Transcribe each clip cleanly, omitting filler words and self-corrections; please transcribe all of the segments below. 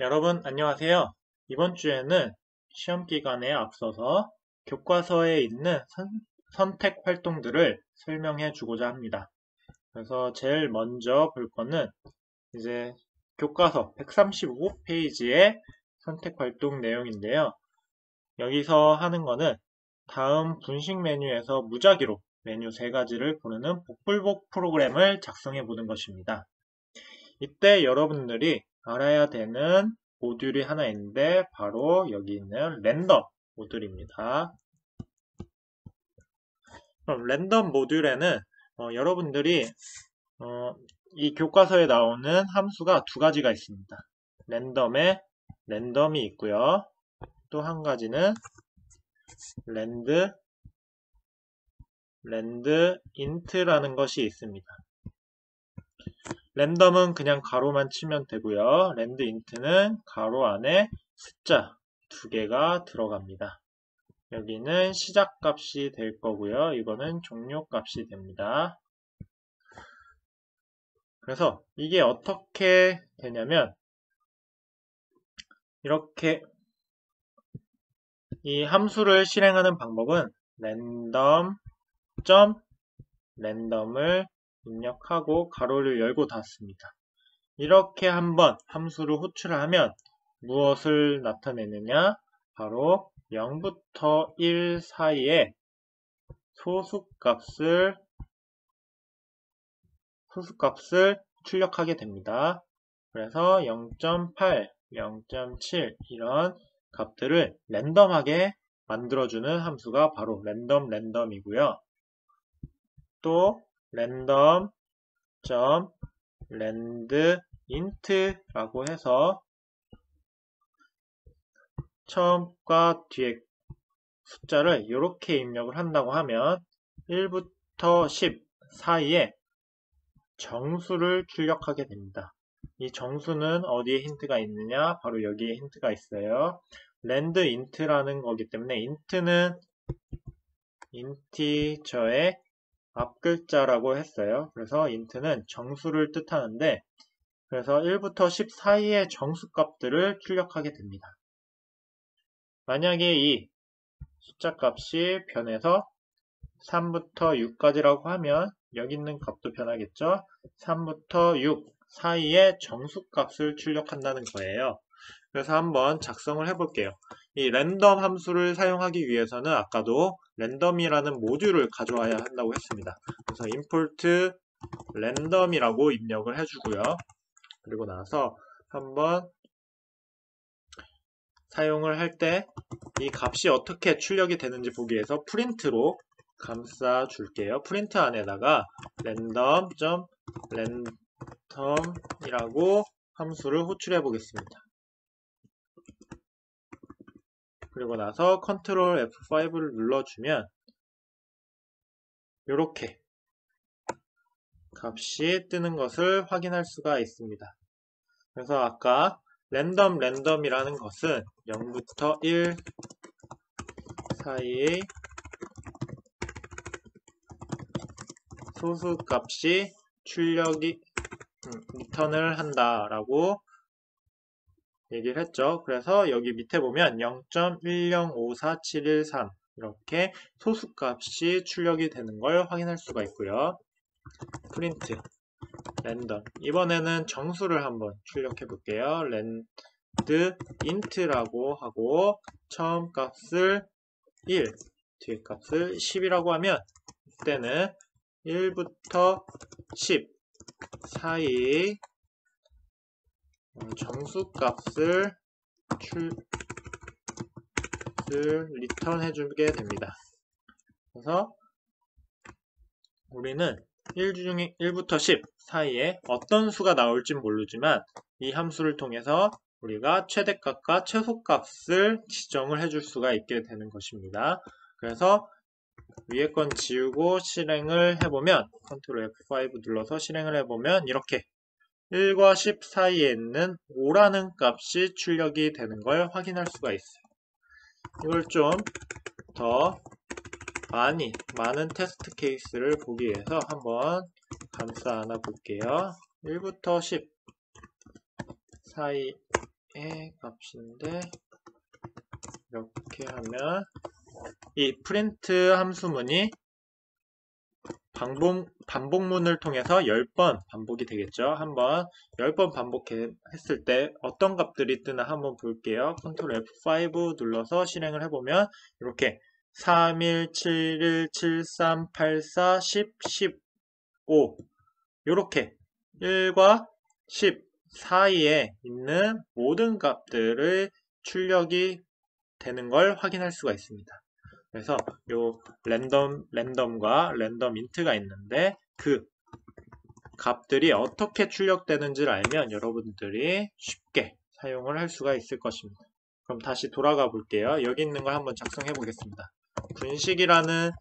여러분 안녕하세요. 이번 주에는 시험 기간에 앞서서 교과서에 있는 선택 활동들을 설명해 주고자 합니다. 그래서 제일 먼저 볼 거는 이제 교과서 135페이지의 선택 활동 내용인데요. 여기서 하는 거는 다음 분식 메뉴에서 무작위로 메뉴 3가지를 고르는 복불복 프로그램을 작성해 보는 것입니다. 이때 여러분들이 알아야 되는 모듈이 하나 있는데 바로 여기 있는 랜덤 모듈입니다. 그럼 랜덤 모듈에는 여러분들이 이 교과서에 나오는 함수가 2가지가 있습니다. 랜덤에 랜덤이 있고요. 또 한 가지는 랜드 인트라는 것이 있습니다. 랜덤은 그냥 가로만 치면 되고요. 랜드 인트는 가로 안에 숫자 2개가 들어갑니다. 여기는 시작값이 될 거고요. 이거는 종료값이 됩니다. 그래서 이게 어떻게 되냐면 이렇게 이 함수를 실행하는 방법은 랜덤을 입력하고 가로를 열고 닫습니다. 이렇게 한번 함수를 호출을 하면 무엇을 나타내느냐? 바로 0부터 1 사이에 소수값을 출력하게 됩니다. 그래서 0.8, 0.7 이런 값들을 랜덤하게 만들어주는 함수가 바로 랜덤이고요. 또 랜드인트라고 해서 처음과 뒤에 숫자를 이렇게 입력을 한다고 하면 1부터 10 사이에 정수를 출력하게 됩니다. 이 정수는 어디에 힌트가 있느냐? 바로 여기에 힌트가 있어요. 랜드인트라는 거기 때문에 인트는 인티저의 앞글자라고 했어요. 그래서 인트는 정수를 뜻하는데 그래서 1부터 10 사이의 정수값들을 출력하게 됩니다. 만약에 이 숫자 값이 변해서 3부터 6까지라고 하면 여기 있는 값도 변하겠죠. 3부터 6 사이의 정수값을 출력한다는 거예요. 그래서 한번 작성을 해볼게요. 이 랜덤 함수를 사용하기 위해서는 아까도 랜덤이라는 모듈을 가져와야 한다고 했습니다. 그래서 import 랜덤이라고 입력을 해주고요. 그리고 나서 한번 사용을 할 때 이 값이 어떻게 출력이 되는지 보기 위해서 프린트로 감싸 줄게요. 프린트 안에다가 랜덤이라고 함수를 호출해 보겠습니다. 그리고 나서 컨트롤 F5를 눌러주면 이렇게 값이 뜨는 것을 확인할 수가 있습니다. 그래서 아까 랜덤이라는 것은 0부터 1 사이의 소수값이 리턴을 한다라고 얘기를 했죠. 그래서 여기 밑에 보면 0.1054713 이렇게 소수값이 출력이 되는 걸 확인할 수가 있고요. 프린트 랜덤 이번에는 정수를 한번 출력해 볼게요. 랜드인트라고 하고 처음 값을 1 뒤에 값을 10이라고 하면 이때는 1부터 10 사이 정수값을 리턴해 주게 됩니다. 그래서 우리는 1부터 10 사이에 어떤 수가 나올지 모르지만 이 함수를 통해서 우리가 최대값과 최소값을 지정을 해줄 수가 있게 되는 것입니다. 그래서 위에 건 지우고 실행을 해보면 컨트롤 F5 눌러서 실행을 해보면 이렇게 1과 10 사이에 있는 5라는 값이 출력이 되는 걸 확인할 수가 있어요. 이걸 좀 더 많은 테스트 케이스를 보기 위해서 한번 감싸 안아 볼게요. 1부터 10 사이에 값인데 이렇게 하면 이 프린트 함수문이 반복문을 통해서 10번 반복이 되겠죠. 한번 10번 반복했을 때 어떤 값들이 뜨나 한번 볼게요. Ctrl F5 눌러서 실행을 해보면 이렇게 31, 71, 73, 84, 10, 15 이렇게 1과 10 사이에 있는 모든 값들의 출력이 되는 걸 확인할 수가 있습니다. 그래서 요 랜덤과 랜덤 인트가 있는데 그 값들이 어떻게 출력되는지를 알면 여러분들이 쉽게 사용을 할 수가 있을 것입니다. 그럼 다시 돌아가 볼게요. 여기 있는 걸 한번 작성해 보겠습니다. 분식이라는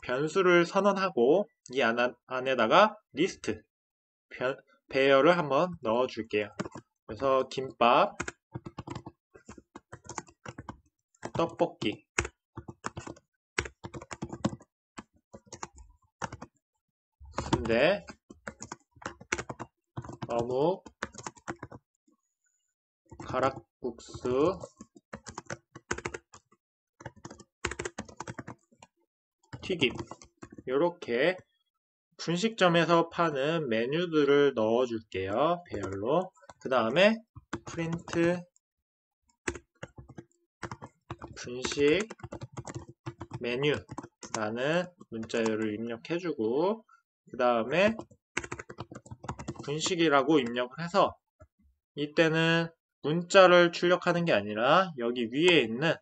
변수를 선언하고 이 안에다가 리스트 배열을 한번 넣어 줄게요. 그래서 김밥, 떡볶이, 순대, 어묵, 가락국수, 튀김 이렇게 분식점에서 파는 메뉴들을 넣어 줄게요. 배열로. 그 다음에 프린트 분식 메뉴라는 문자열을 입력해주고 그 다음에 분식이라고 입력을 해서 이때는 문자를 출력하는 게 아니라 여기 위에 있는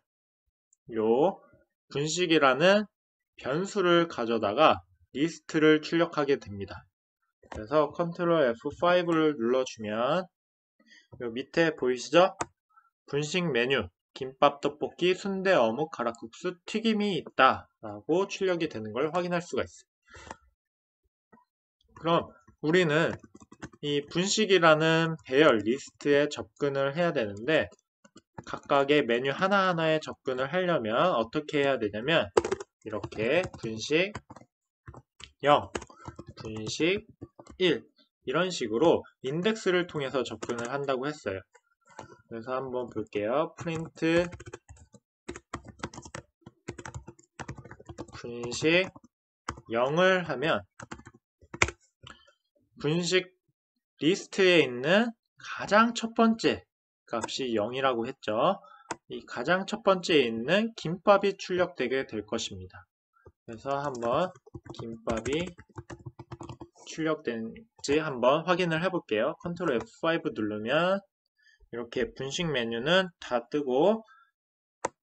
요 분식이라는 변수를 가져다가 리스트를 출력하게 됩니다. 그래서 Ctrl F5를 눌러주면 요 밑에 보이시죠? 분식 메뉴 김밥, 떡볶이, 순대, 어묵, 가락국수, 튀김이 있다 라고 출력이 되는 걸 확인할 수가 있어요. 그럼 우리는 이 분식이라는 배열 리스트에 접근을 해야 되는데 각각의 메뉴 하나하나에 접근을 하려면 어떻게 해야 되냐면 이렇게 분식 0, 분식 1 이런 식으로 인덱스를 통해서 접근을 한다고 했어요. 그래서 한번 볼게요. 프린트 분식 0을 하면 분식 리스트에 있는 가장 첫 번째 값이 0이라고 했죠. 이 가장 첫 번째에 있는 김밥이 출력되게 될 것입니다. 그래서 한번 김밥이 출력된지 한번 확인을 해볼게요. Ctrl F5 누르면 이렇게 분식 메뉴는 다 뜨고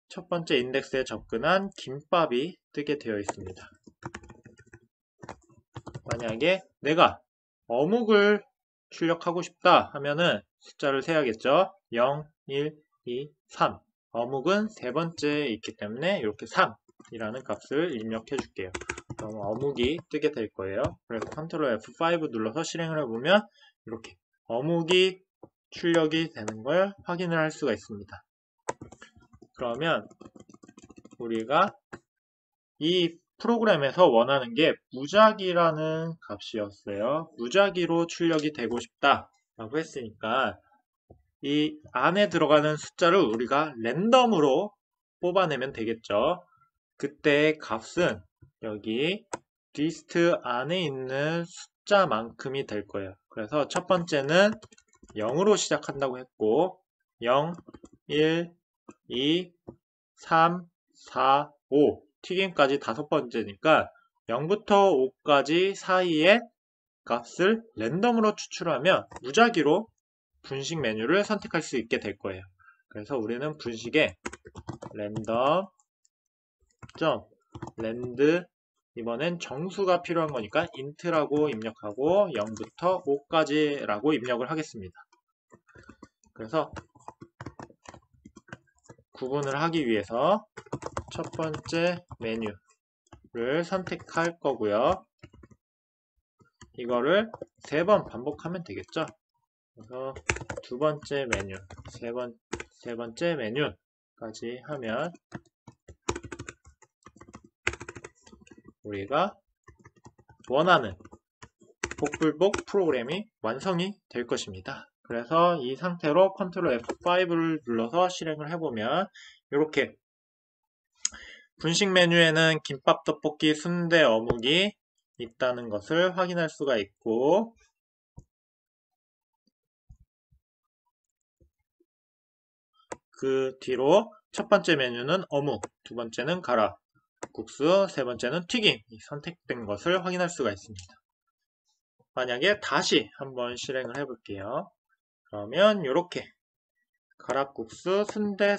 첫 번째 인덱스에 접근한 김밥이 뜨게 되어 있습니다. 만약에 내가 어묵을 출력하고 싶다 하면은 숫자를 세야겠죠. 0, 1, 2, 3 어묵은 세 번째에 있기 때문에 이렇게 3이라는 값을 입력해 줄게요. 그럼 어묵이 뜨게 될 거예요. 그래서 Ctrl F5 눌러서 실행을 해보면 이렇게 어묵이 출력이 되는 걸 확인을 할 수가 있습니다. 그러면 우리가 이 프로그램에서 원하는 게 무작위라는 값이었어요. 무작위로 출력이 되고 싶다 라고 했으니까 이 안에 들어가는 숫자를 우리가 랜덤으로 뽑아내면 되겠죠. 그때 값은 여기 리스트 안에 있는 숫자만큼이 될 거예요. 그래서 첫 번째는 0으로 시작한다고 했고 0, 1, 2, 3, 4, 5 튀김까지 다섯 번째니까 0부터 5까지 사이의 값을 랜덤으로 추출하면 무작위로 분식 메뉴를 선택할 수 있게 될 거예요. 그래서 우리는 분식에 랜덤 랜드 이번엔 정수가 필요한 거니까 int라고 입력하고 0부터 5까지 라고 입력을 하겠습니다. 그래서 구분을 하기 위해서 첫 번째 메뉴를 선택할 거고요. 이거를 3번 반복하면 되겠죠. 그래서 두 번째 메뉴, 세 번째 메뉴까지 하면 우리가 원하는 복불복 프로그램이 완성이 될 것입니다. 그래서 이 상태로 컨트롤 F5를 눌러서 실행을 해보면 이렇게 분식 메뉴에는 김밥, 떡볶이, 순대, 어묵이 있다는 것을 확인할 수가 있고, 그 뒤로 첫 번째 메뉴는 어묵, 두 번째는 가락국수, 세 번째는 튀김이 선택된 것을 확인할 수가 있습니다. 만약에 다시 한번 실행을 해볼게요. 그러면 이렇게 가락국수, 순대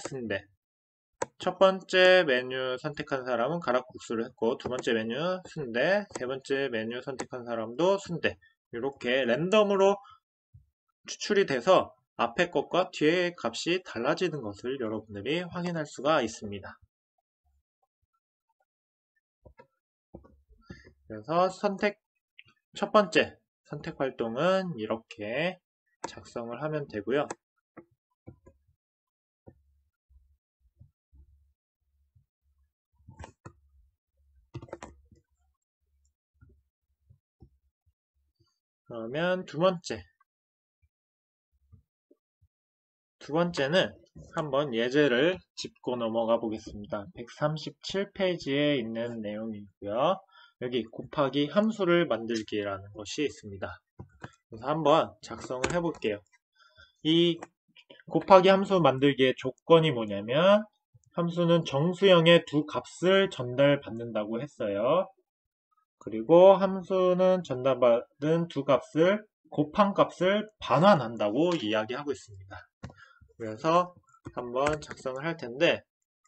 첫 번째 메뉴 선택한 사람은 가락국수를 했고, 두 번째 메뉴 순대, 세 번째 메뉴 선택한 사람도 순대, 이렇게 랜덤으로 추출이 돼서 앞에 것과 뒤의 값이 달라지는 것을 여러분들이 확인할 수가 있습니다. 그래서 첫 번째 선택 활동은 이렇게 작성을 하면 되고요. 그러면 두 번째는 한번 예제를 짚고 넘어가 보겠습니다. 137페이지에 있는 내용이고요. 여기 곱하기 함수를 만들기라는 것이 있습니다. 그래서 한번 작성을 해볼게요. 이 곱하기 함수 만들기의 조건이 뭐냐면 함수는 정수형의 두 값을 전달받는다고 했어요. 그리고 함수는 전달받은 두 값을 곱한 값을 반환한다고 이야기하고 있습니다. 그래서 한번 작성을 할 텐데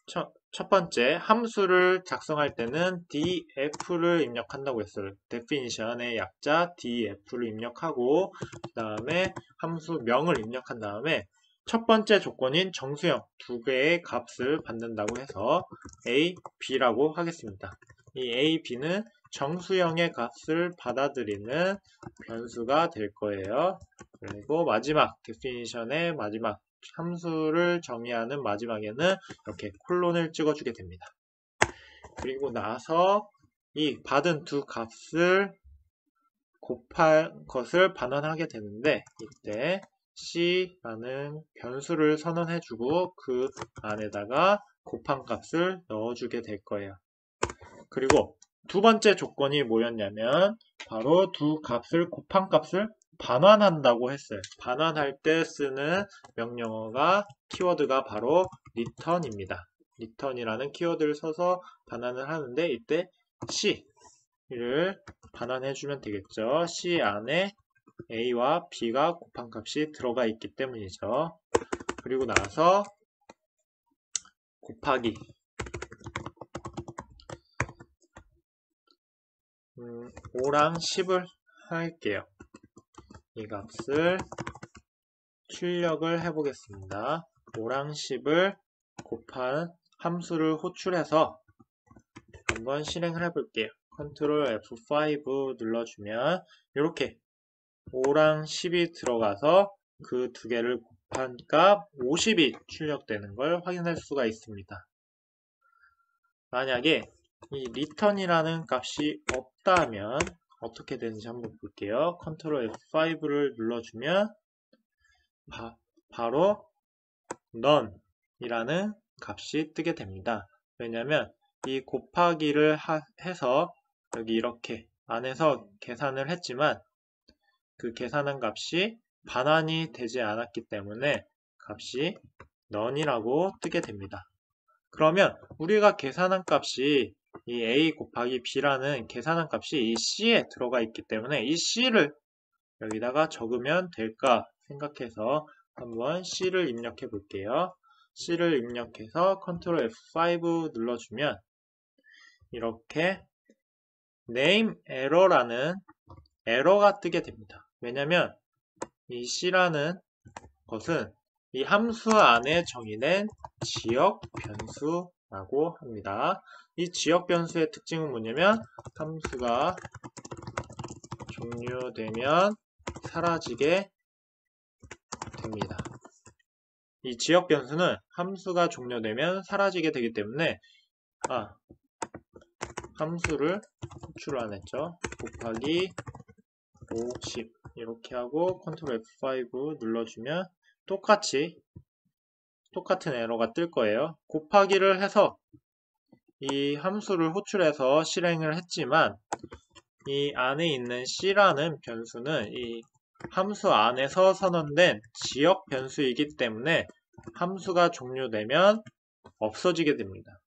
첫 번째 함수를 작성할 때는 df를 입력한다고 했어요. definition의 약자 df를 입력하고 그 다음에 함수 명을 입력한 다음에 첫 번째 조건인 정수형 두 개의 값을 받는다고 해서 a, b라고 하겠습니다. 이 a, b는 정수형의 값을 받아들이는 변수가 될 거예요. 그리고 마지막 definition의 마지막 함수를 정의하는 마지막에는 이렇게 콜론을 찍어주게 됩니다. 그리고 나서 이 받은 두 값을 곱한 것을 반환하게 되는데 이때 C라는 변수를 선언해주고 그 안에다가 곱한 값을 넣어주게 될 거예요. 그리고 두 번째 조건이 뭐였냐면 바로 두 값을 곱한 값을 반환한다고 했어요. 반환할 때 쓰는 명령어가 키워드가 바로 return입니다. return이라는 키워드를 써서 반환을 하는데 이때 C를 반환해주면 되겠죠. C 안에 A와 B가 곱한 값이 들어가 있기 때문이죠. 그리고 나서 곱하기 5랑 10을 할게요. 이 값을 출력을 해보겠습니다. 5랑 10을 곱한 함수를 호출해서 한번 실행을 해볼게요. 컨트롤 F5 눌러주면 이렇게 5랑 10이 들어가서 그 두 개를 곱한 값 50이 출력되는 걸 확인할 수가 있습니다. 만약에 이 return이라는 값이 없다면 어떻게 되는지 한번 볼게요. 컨트롤 F5를 눌러주면 바로 none이라는 값이 뜨게 됩니다. 왜냐하면 이 곱하기를 해서 여기 이렇게 안에서 계산을 했지만 그 계산한 값이 반환이 되지 않았기 때문에 값이 none이라고 뜨게 됩니다. 그러면 우리가 계산한 값이 이 a 곱하기 b라는 계산한 값이 이 c에 들어가 있기 때문에 이 c를 여기다가 적으면 될까 생각해서 한번 c를 입력해 볼게요. c를 입력해서 컨트롤 F5 눌러주면 이렇게 name error라는 에러가 뜨게 됩니다. 왜냐면 이 c라는 것은 이 함수 안에 정의된 지역 변수라고 합니다. 이 지역 변수의 특징은 뭐냐면 함수가 종료되면 사라지게 됩니다. 이 지역 변수는 함수가 종료되면 사라지게 되기 때문에 함수를 호출 안 했죠. 곱하기 50 이렇게 하고 컨트롤 F5 눌러주면 똑같은 에러가 뜰 거예요. 곱하기를 해서 이 함수를 호출해서 실행을 했지만 이 안에 있는 C라는 변수는 이 함수 안에서 선언된 지역 변수이기 때문에 함수가 종료되면 없어지게 됩니다.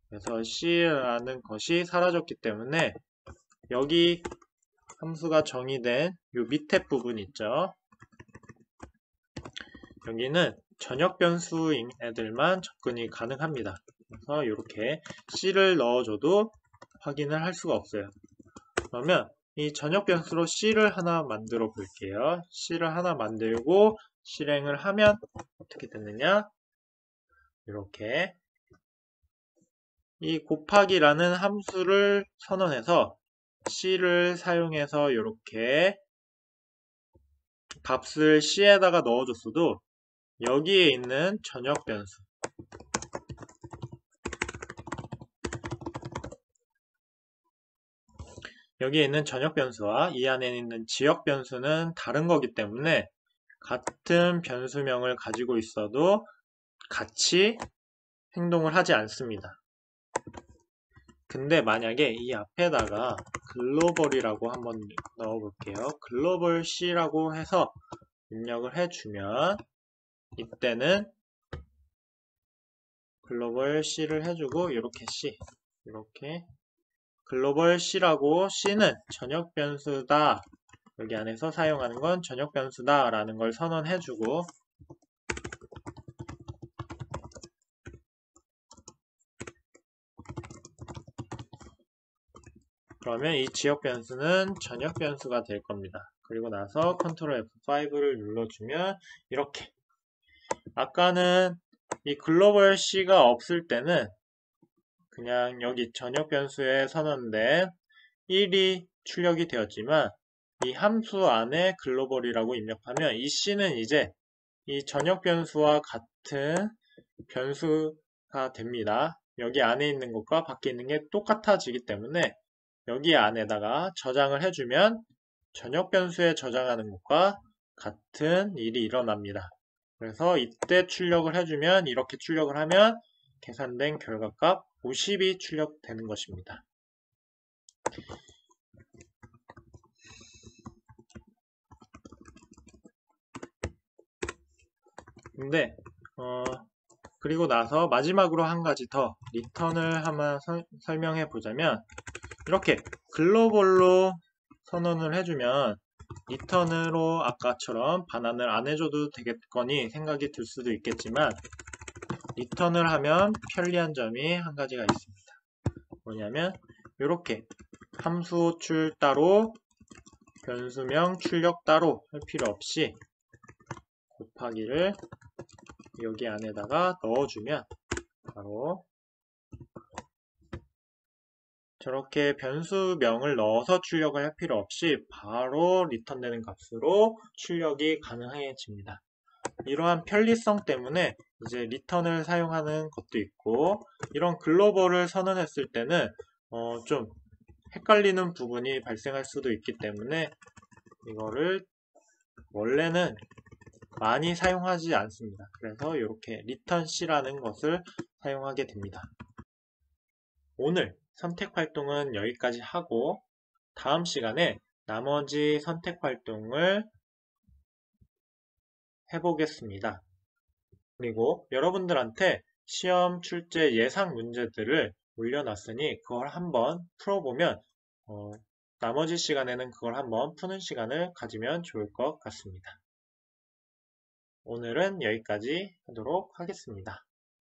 그래서 C라는 것이 사라졌기 때문에 여기 함수가 정의된 요 밑에 부분 있죠. 여기는 전역 변수인 애들만 접근이 가능합니다. 그래서 이렇게 C를 넣어줘도 확인을 할 수가 없어요. 그러면 이 전역 변수로 C를 하나 만들어 볼게요. C를 하나 만들고 실행을 하면 어떻게 되느냐? 이렇게 이 곱하기라는 함수를 선언해서 C를 사용해서 이렇게 값을 C에다가 넣어줬어도 여기에 있는 전역 변수 여기에 있는 전역 변수와 이 안에 있는 지역 변수는 다른 거기 때문에 같은 변수명을 가지고 있어도 같이 행동을 하지 않습니다. 근데 만약에 이 앞에다가 글로벌이라고 한번 넣어볼게요. 글로벌 C라고 해서 입력을 해주면 이때는 글로벌 C를 해주고 이렇게 C 이렇게 글로벌 C라고 C는 전역 변수다. 여기 안에서 사용하는 건 전역 변수다 라는 걸 선언해주고 그러면 이 지역 변수는 전역 변수가 될 겁니다. 그리고 나서 컨트롤 F5를 눌러주면 이렇게 아까는 이 글로벌 C가 없을 때는 그냥 여기 전역 변수에 선언된 1이 출력이 되었지만 이 함수 안에 글로벌이라고 입력하면 이 C는 이제 이 전역 변수와 같은 변수가 됩니다. 여기 안에 있는 것과 밖에 있는 게 똑같아지기 때문에 여기 안에다가 저장을 해주면 전역 변수에 저장하는 것과 같은 일이 일어납니다. 그래서 이때 출력을 해주면 이렇게 출력을 하면 계산된 결과값 50이 출력되는 것입니다. 근데 그리고 나서 마지막으로 한 가지 더 리턴을 한번 설명해 보자면 이렇게 글로벌로 선언을 해주면 리턴으로 아까처럼 반환을 안 해줘도 되겠거니 생각이 들 수도 있겠지만 리턴을 하면 편리한 점이 한 가지가 있습니다. 뭐냐면 이렇게 함수 호출 따로 변수명 출력 따로 할 필요 없이 곱하기를 여기 안에다가 넣어주면 바로 저렇게 변수명을 넣어서 출력을 할 필요 없이 바로 리턴되는 값으로 출력이 가능해집니다. 이러한 편리성 때문에 이제 리턴을 사용하는 것도 있고 이런 글로벌을 선언했을 때는 좀 헷갈리는 부분이 발생할 수도 있기 때문에 이거를 원래는 많이 사용하지 않습니다. 그래서 이렇게 return C라는 것을 사용하게 됩니다. 오늘 선택 활동은 여기까지 하고 다음 시간에 나머지 선택 활동을 해보겠습니다. 그리고 여러분들한테 시험 출제 예상 문제들을 올려놨으니 그걸 한번 풀어보면 나머지 시간에는 그걸 한번 푸는 시간을 가지면 좋을 것 같습니다. 오늘은 여기까지 하도록 하겠습니다.